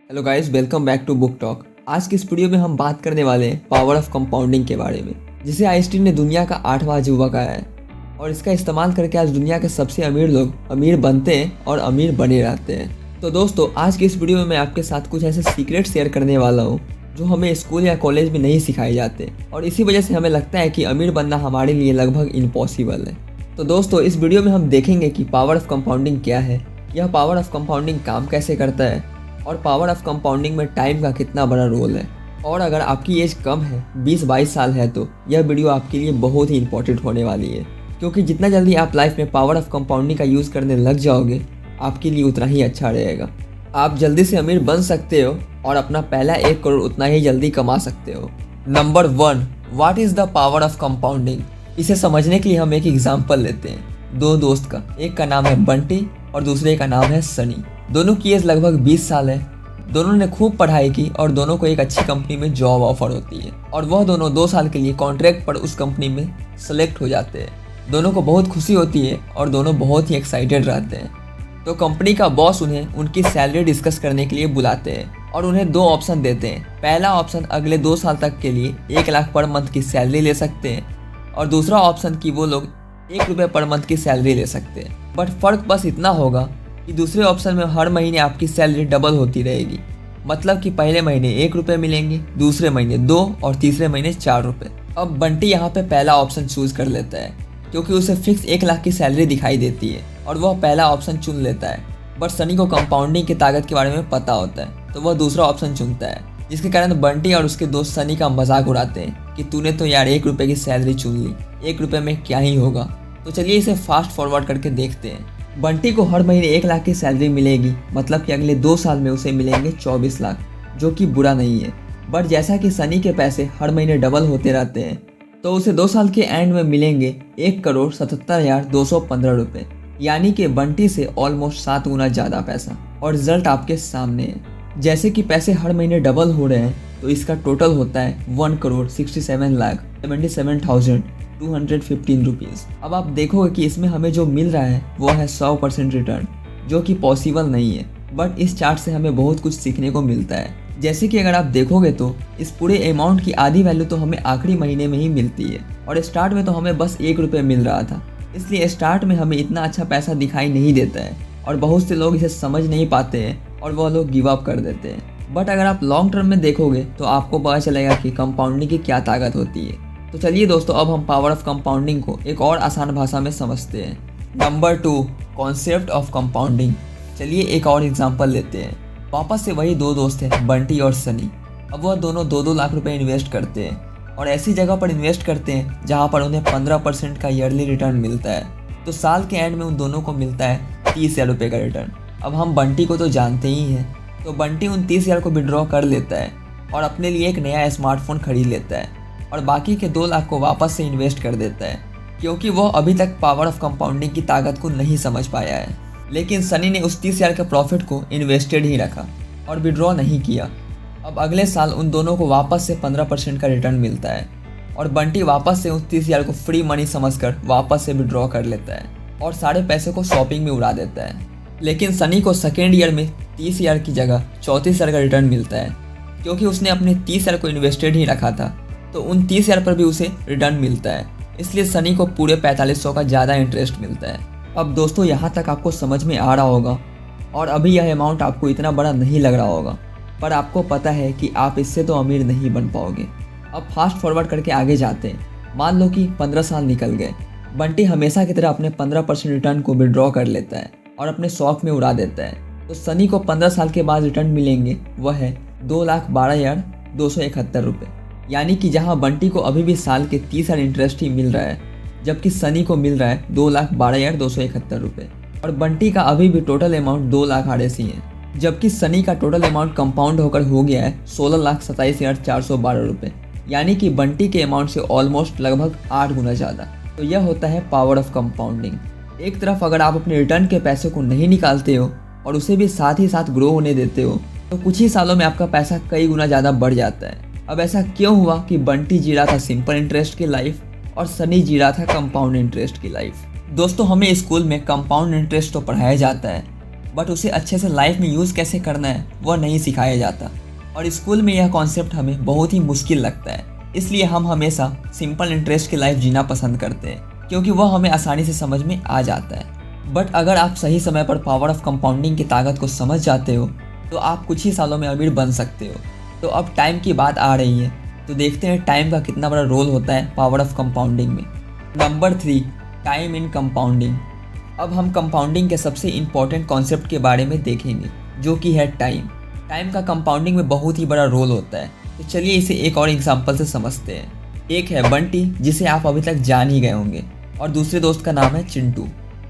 Hello guys, welcome back to book talk. आज की इस वीडियो में हम बात करने वाले हैं पावर ऑफ कंपाउंडिंग के बारे में, जिसे आइंस्टीन ने दुनिया का 8वां अजूबा कहा है। और इसका इस्तेमाल करके आज दुनिया के सबसे अमीर लोग अमीर बनते हैं और अमीर बने रहते हैं। तो दोस्तों, आज की इस वीडियो में मैं आपके साथ कुछ ऐसे सीक्रेट शेयर करने वाला हूँ जो हमें स्कूल या कॉलेज में नहीं सिखाए जाते, और इसी वजह से हमें लगता है कि अमीर बनना हमारे लिए लगभग इम्पॉसिबल है। तो दोस्तों, इस वीडियो में हम देखेंगे कि पावर ऑफ कंपाउंडिंग क्या है, यह पावर ऑफ कंपाउंडिंग काम कैसे करता है, और पावर ऑफ कंपाउंडिंग में टाइम का कितना बड़ा रोल है। और अगर आपकी एज कम है, 20-22 साल है, तो यह वीडियो आपके लिए बहुत ही इंपॉर्टेंट होने वाली है, क्योंकि जितना जल्दी आप लाइफ में पावर ऑफ कंपाउंडिंग का यूज़ करने लग जाओगे, आपके लिए उतना ही अच्छा रहेगा। आप जल्दी से अमीर बन सकते हो और अपना पहला 1 करोड़ उतना ही जल्दी कमा सकते हो। Number 1, what is the power of compounding. इसे समझने के लिए हम एक एग्जाम्पल लेते हैं। 2 दोस्त का, एक का नाम है बंटी और दूसरे का नाम है सनी। दोनों की एज लगभग 20 साल है। दोनों ने खूब पढ़ाई की और दोनों को एक अच्छी कंपनी में जॉब ऑफर होती है, और वह दोनों 2 साल के लिए कॉन्ट्रैक्ट पर उस कंपनी में सेलेक्ट हो जाते हैं। दोनों को बहुत खुशी होती है और दोनों बहुत ही एक्साइटेड रहते हैं। तो कंपनी का बॉस उन्हें उनकी सैलरी डिस्कस करने के लिए बुलाते हैं और उन्हें 2 ऑप्शन देते हैं। पहला ऑप्शन, अगले 2 साल तक के लिए 1 लाख पर मंथ की सैलरी ले सकते हैं, और दूसरा ऑप्शन कि वो लोग 1 रुपये पर मंथ की सैलरी ले सकते हैं। बट फर्क बस इतना होगा कि दूसरे ऑप्शन में हर महीने आपकी सैलरी डबल होती रहेगी। मतलब कि पहले महीने 1 रुपये मिलेंगे, दूसरे महीने 2 और तीसरे महीने 4 रुपये। अब बंटी यहाँ पे पहला ऑप्शन चूज कर लेता है, क्योंकि उसे फिक्स 1 लाख की सैलरी दिखाई देती है और वह पहला ऑप्शन चुन लेता है। बट सनी को कंपाउंडिंग की ताकत के बारे में पता होता है, तो वह दूसरा ऑप्शन चुनता है, जिसके कारण बंटी और उसके दोस्त सनी का मजाक उड़ाते हैं कि तूने तो यार 1 रुपये की सैलरी चुन ली, 1 रुपये में क्या ही होगा। तो चलिए इसे फास्ट फॉरवर्ड करके देखते हैं। बंटी को हर महीने 1 लाख की सैलरी मिलेगी, मतलब कि अगले 2 साल में उसे मिलेंगे 24 लाख, जो कि बुरा नहीं है। बट जैसा कि सनी के पैसे हर महीने डबल होते रहते हैं, तो उसे 2 साल के एंड में मिलेंगे 1,77,215 रुपये, यानी कि बंटी से ऑलमोस्ट 7 गुना ज़्यादा पैसा। और रिजल्ट आपके सामने है। जैसे कि पैसे हर महीने डबल हो रहे हैं, तो इसका टोटल होता है 1,67,77,215 रुपीज़। अब आप देखोगे कि इसमें हमें जो मिल रहा है वो है 100% रिटर्न, जो कि पॉसिबल नहीं है। बट इस चार्ट से हमें बहुत कुछ सीखने को मिलता है। जैसे कि अगर आप देखोगे तो इस पूरे अमाउंट की आधी वैल्यू तो हमें आखिरी महीने में ही मिलती है, और स्टार्ट में तो हमें बस 1 रुपये मिल रहा था। इसलिए स्टार्ट में हमें इतना अच्छा पैसा दिखाई नहीं देता है, और बहुत से लोग इसे समझ नहीं पाते हैं और वह लोग गिव अप कर देते हैं। बट अगर आप लॉन्ग टर्म में देखोगे तो आपको पता चलेगा कि कंपाउंडिंग की क्या ताकत होती है। तो चलिए दोस्तों, अब हम पावर ऑफ कंपाउंडिंग को एक और आसान भाषा में समझते हैं। Number 2, concept of compounding. चलिए एक और एग्जांपल लेते हैं। वापस से वही 2 दोस्त हैं, बंटी और सनी। अब वह दोनों 2-2 लाख रुपए इन्वेस्ट करते हैं, और ऐसी जगह पर इन्वेस्ट करते हैं जहां पर उन्हें 15% का ईयरली रिटर्न मिलता है। तो साल के एंड में उन दोनों को मिलता है 30,000 रुपये का रिटर्न। अब हम बंटी को तो जानते ही हैं, तो बंटी उन 30,000 को विड्रॉ कर लेता है और अपने लिए एक नया स्मार्टफोन खरीद लेता है, और बाकी के 2 लाख को वापस से इन्वेस्ट कर देता है, क्योंकि वह अभी तक पावर ऑफ कंपाउंडिंग की ताकत को नहीं समझ पाया है। लेकिन सनी ने उस 30,000 के प्रॉफिट को इन्वेस्टेड ही रखा और विड्रॉ नहीं किया। अब अगले साल उन दोनों को वापस से 15% का रिटर्न मिलता है, और बंटी वापस से उस 30,000 को फ्री मनी समझकर वापस से विड्रॉ कर लेता है और सारे पैसे को शॉपिंग में उड़ा देता है। लेकिन सनी को सेकेंड ईयर में 30,000 की जगह 34,000 का रिटर्न मिलता है, क्योंकि उसने अपने 30,000 को इन्वेस्टेड ही रखा था, तो उन 30,000 पर भी उसे रिटर्न मिलता है। इसलिए सनी को पूरे 4500 का ज़्यादा इंटरेस्ट मिलता है। अब दोस्तों, यहाँ तक आपको समझ में आ रहा होगा, और अभी यह अमाउंट आपको इतना बड़ा नहीं लग रहा होगा, पर आपको पता है कि आप इससे तो अमीर नहीं बन पाओगे। अब फास्ट फॉरवर्ड करके आगे जाते हैं। मान लो कि 15 साल निकल गए। बंटी हमेशा की तरह अपने 15% रिटर्न को विड्रॉ कर लेता है और अपने शौक में उड़ा देता है। तो सनी को 15 साल के बाद रिटर्न मिलेंगे, वह है 2,12,271 रुपये, यानी कि जहां बंटी को अभी भी साल के 30,000 इंटरेस्ट ही मिल रहा है, जबकि सनी को मिल रहा है 2,12,271 रुपये। और बंटी का अभी भी टोटल अमाउंट 2,80,000 है, जबकि सनी का टोटल अमाउंट कंपाउंड होकर हो गया है 16,27,412 रुपये, यानी कि बंटी के अमाउंट से ऑलमोस्ट लगभग 8 गुना ज़्यादा। तो यह होता है पावर ऑफ कंपाउंडिंग। एक तरफ अगर आप अपने रिटर्न के पैसे को नहीं निकालते हो और उसे भी साथ ही साथ ग्रो होने देते हो, तो कुछ ही सालों में आपका पैसा कई गुना ज़्यादा बढ़ जाता है। अब ऐसा क्यों हुआ कि बंटी जी रहा था सिंपल इंटरेस्ट की लाइफ और सनी जी रहा था कंपाउंड इंटरेस्ट की लाइफ। दोस्तों, हमें स्कूल में कंपाउंड इंटरेस्ट तो पढ़ाया जाता है, बट उसे अच्छे से लाइफ में यूज़ कैसे करना है वह नहीं सिखाया जाता। और स्कूल में यह कॉन्सेप्ट हमें बहुत ही मुश्किल लगता है, इसलिए हम हमेशा सिंपल इंटरेस्ट की लाइफ जीना पसंद करते हैं क्योंकि वह हमें आसानी से समझ में आ जाता है। बट अगर आप सही समय पर पावर ऑफ कंपाउंडिंग की ताकत को समझ जाते हो तो आप कुछ ही सालों में अमीर बन सकते हो। तो अब टाइम की बात आ रही है, तो देखते हैं टाइम का कितना बड़ा रोल होता है पावर ऑफ कंपाउंडिंग में। Number 3, time in compounding. अब हम कंपाउंडिंग के सबसे इम्पॉर्टेंट कॉन्सेप्ट के बारे में देखेंगे, जो कि है टाइम। टाइम का कंपाउंडिंग में बहुत ही बड़ा रोल होता है। तो चलिए इसे एक और एग्जांपल से समझते हैं। एक है बंटी, जिसे आप अभी तक जान ही गए होंगे, और दूसरे दोस्त का नाम है चिंटू।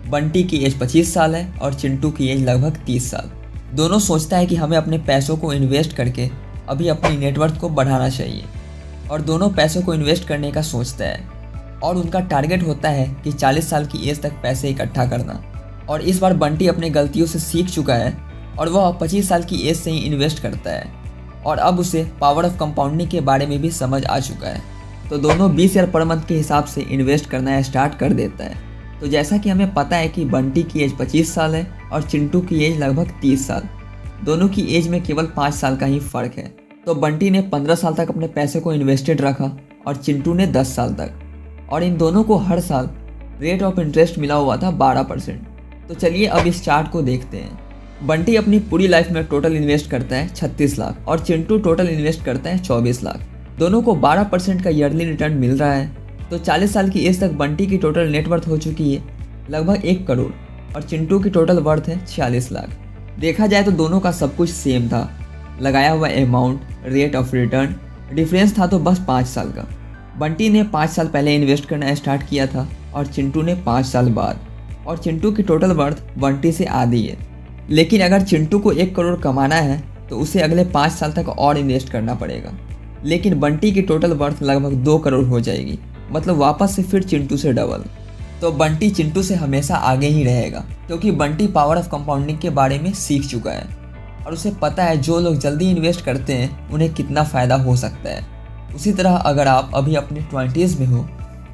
बंटी की एज 25 साल है और चिंटू की एज लगभग 30 साल। दोनों सोचता है कि हमें अपने पैसों को इन्वेस्ट करके अभी अपनी नेटवर्थ को बढ़ाना चाहिए, और दोनों पैसों को इन्वेस्ट करने का सोचता है और उनका टारगेट होता है कि 40 साल की एज तक पैसे इकट्ठा करना। और इस बार बंटी अपने गलतियों से सीख चुका है और वह 25 साल की एज से ही इन्वेस्ट करता है, और अब उसे पावर ऑफ कंपाउंडिंग के बारे में भी समझ आ चुका है। तो दोनों 20,000 पर मंथ के हिसाब से इन्वेस्ट करना स्टार्ट कर देता है। तो जैसा कि हमें पता है कि बंटी की एज 25 साल है और चिंटू की एज लगभग 30 साल। दोनों की एज में केवल 5 साल का ही फ़र्क है। तो बंटी ने 15 साल तक अपने पैसे को इन्वेस्टेड रखा और चिंटू ने 10 साल तक, और इन दोनों को हर साल रेट ऑफ इंटरेस्ट मिला हुआ था 12%। तो चलिए अब इस चार्ट को देखते हैं। बंटी अपनी पूरी लाइफ में टोटल इन्वेस्ट करता है 36 लाख और चिंटू टोटल इन्वेस्ट करता है 24 लाख। दोनों को 12% का ईयरली रिटर्न मिल रहा है। तो 40 साल की एज तक बंटी की टोटल नेटवर्थ हो चुकी है लगभग 1 करोड़ और चिंटू की टोटल वर्थ है 46 लाख। देखा जाए तो दोनों का सब कुछ सेम था, लगाया हुआ amount, rate of return, difference था तो बस 5 साल का। बंटी ने 5 साल पहले इन्वेस्ट करना स्टार्ट किया था और चिंटू ने 5 साल बाद, और चिंटू की टोटल वर्थ बंटी से आधी है। लेकिन अगर चिंटू को 1 करोड़ कमाना है तो उसे अगले 5 साल तक और इन्वेस्ट करना पड़ेगा। लेकिन बंटी की टोटल वर्थ लगभग 2 करोड़ हो जाएगी, मतलब वापस से फिर चिंटू से डबल। तो बंटी चिंटू से हमेशा आगे ही रहेगा क्योंकि बंटी पावर ऑफ कंपाउंडिंग के बारे में सीख चुका है और उसे पता है जो लोग जल्दी इन्वेस्ट करते हैं उन्हें कितना फ़ायदा हो सकता है। उसी तरह अगर आप अभी अपने 20s में हो,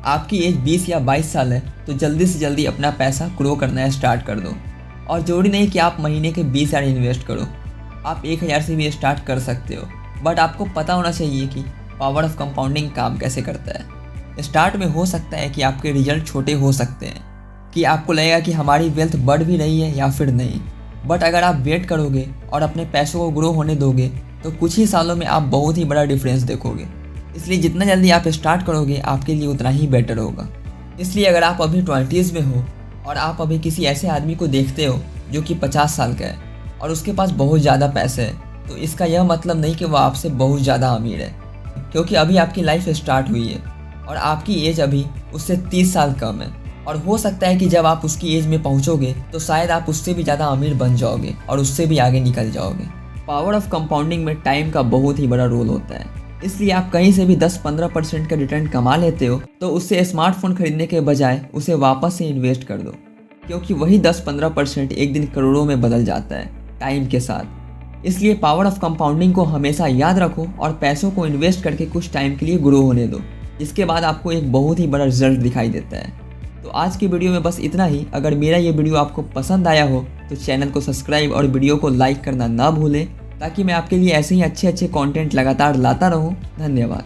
आपकी एज 20 या 22 साल है, तो जल्दी से जल्दी अपना पैसा ग्रो करना स्टार्ट कर दो। और जरूरी नहीं कि आप महीने के 20,000 इन्वेस्ट करो, आप 1,000 से भी स्टार्ट कर सकते हो। बट आपको पता होना चाहिए कि पावर ऑफ कंपाउंडिंग काम कैसे करता है। स्टार्ट में हो सकता है कि आपके रिजल्ट छोटे हो सकते हैं, कि आपको लगेगा कि हमारी वेल्थ बढ़ भी रही है या फिर नहीं। बट अगर आप वेट करोगे और अपने पैसों को ग्रो होने दोगे तो कुछ ही सालों में आप बहुत ही बड़ा डिफरेंस देखोगे। इसलिए जितना जल्दी आप स्टार्ट करोगे आपके लिए उतना ही बेटर होगा। इसलिए अगर आप अभी 20s में हो और आप अभी किसी ऐसे आदमी को देखते हो जो कि 50 साल का है और उसके पास बहुत ज़्यादा पैसे हैं, तो इसका यह मतलब नहीं कि वह आपसे बहुत ज़्यादा अमीर है, क्योंकि अभी आपकी लाइफ स्टार्ट हुई है और आपकी एज अभी उससे 30 साल कम है। और हो सकता है कि जब आप उसकी एज में पहुंचोगे तो शायद आप उससे भी ज़्यादा अमीर बन जाओगे और उससे भी आगे निकल जाओगे। पावर ऑफ कंपाउंडिंग में टाइम का बहुत ही बड़ा रोल होता है। इसलिए आप कहीं से भी 10-15% का रिटर्न कमा लेते हो तो उससे स्मार्टफोन खरीदने के बजाय उसे वापस से इन्वेस्ट कर दो, क्योंकि वही 10-15% एक दिन करोड़ों में बदल जाता है टाइम के साथ। इसलिए पावर ऑफ कंपाउंडिंग को हमेशा याद रखो और पैसों को इन्वेस्ट करके कुछ टाइम के लिए ग्रो होने दो, जिसके बाद आपको एक बहुत ही बड़ा रिजल्ट दिखाई देता है। तो आज की वीडियो में बस इतना ही। अगर मेरा ये वीडियो आपको पसंद आया हो तो चैनल को सब्सक्राइब और वीडियो को लाइक करना ना भूलें, ताकि मैं आपके लिए ऐसे ही अच्छे कंटेंट लगातार लाता रहूं। धन्यवाद।